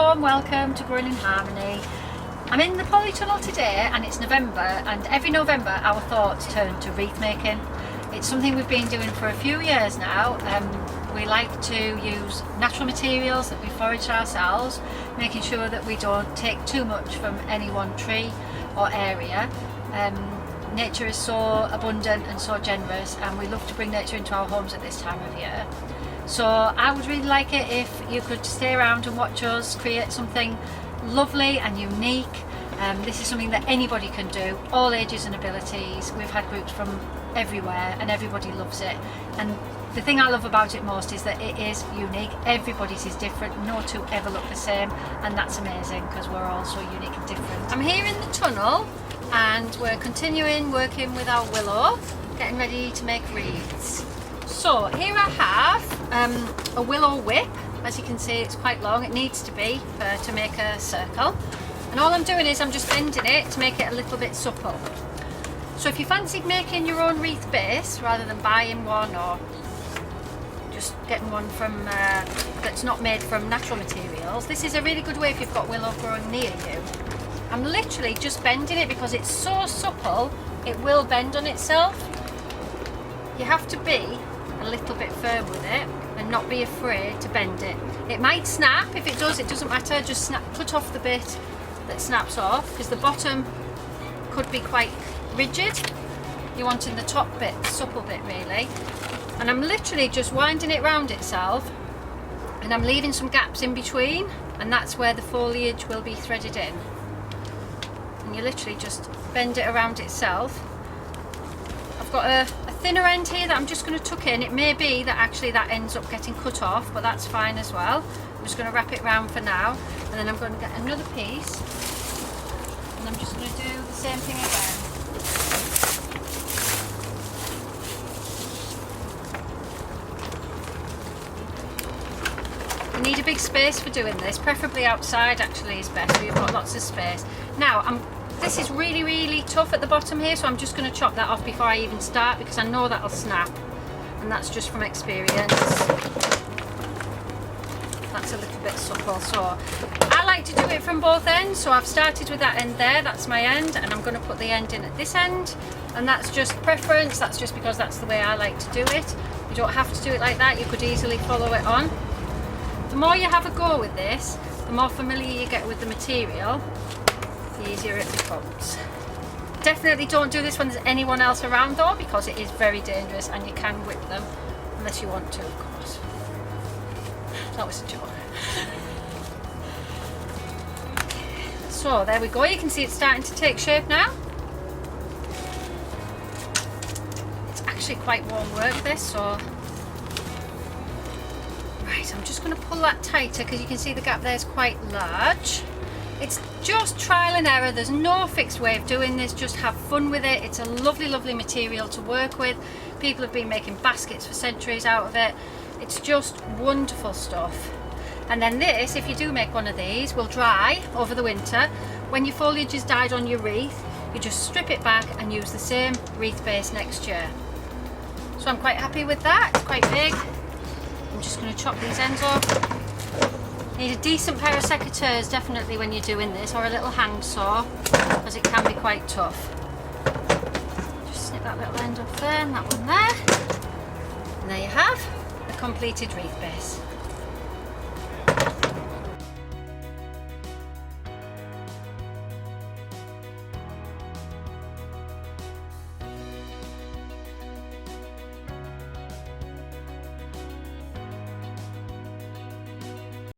warm welcome to Growing in Harmony. I'm in the polytunnel today and it's November, and every November our thoughts turn to wreath making. It's something we've been doing for a few years now. We like to use natural materials that we forage ourselves, making sure that we don't take too much from any one tree or area. Nature is so abundant and so generous, and we love to bring nature into our homes at this time of year. So I would really like it if you could stay around and watch us create something lovely and unique. This is something that anybody can do, all ages and abilities. We've had groups from everywhere and everybody loves it. And the thing I love about it most is that it is unique. Everybody's is different, no two ever look the same, and that's amazing because we're all so unique and different. I'm here in the tunnel and we're continuing working with our willow, getting ready to make wreaths. So here I have a willow whip. As you can see, it's quite long, it needs to be to make a circle. And all I'm doing is I'm just bending it to make it a little bit supple. So if you fancied making your own wreath base rather than buying one or just getting one from that's not made from natural materials, this is a really good way if you've got willow growing near you. I'm literally just bending it because it's so supple, it will bend on itself. You have to be a little bit firm with it and not be afraid to bend it. It might snap. If it does, it doesn't matter, just cut off the bit that snaps off, because the bottom could be quite rigid. You're wanting the top bit, the supple bit really. And I'm literally just winding it round itself, and I'm leaving some gaps in between, and that's where the foliage will be threaded in. And you literally just bend it around itself. I've got a thinner end here that I'm just going to tuck in. It may be that actually that ends up getting cut off, but that's fine as well. I'm just going to wrap it round for now, and then I'm going to get another piece and I'm just going to do the same thing again. You need a big space for doing this, preferably outside actually is best, so you've got lots of space. Now this is really tough at the bottom here, so I'm just going to chop that off before I even start, because I know that'll snap, and that's just from experience. That's a little bit supple, so I like to do it from both ends. So I've started with that end there, that's my end, and I'm going to put the end in at this end, and that's just preference, that's just because that's the way I like to do it. You don't have to do it like that, you could easily follow it on. The more you have a go with this, the more familiar you get with the material, the easier it becomes. Definitely don't do this when there's anyone else around though, because it is very dangerous and you can whip them unless you want to, of course. That was a joke. So there we go, you can see it's starting to take shape now. It's actually quite warm work this, so right, I'm just going to pull that tighter because you can see the gap there is quite large. It's just trial and error, there's no fixed way of doing this, just have fun with it. It's a lovely material to work with. People have been making baskets for centuries out of it. It's just wonderful stuff. And then this, if you do make one of these, will dry over the winter. When your foliage is dyed on your wreath, you just strip it back and use the same wreath base next year. So I'm quite happy with that, it's quite big. I'm just going to chop these ends off. Need a decent pair of secateurs definitely when you're doing this, or a little hand saw, as it can be quite tough. Just snip that little end off there and that one there. And there you have a completed wreath base.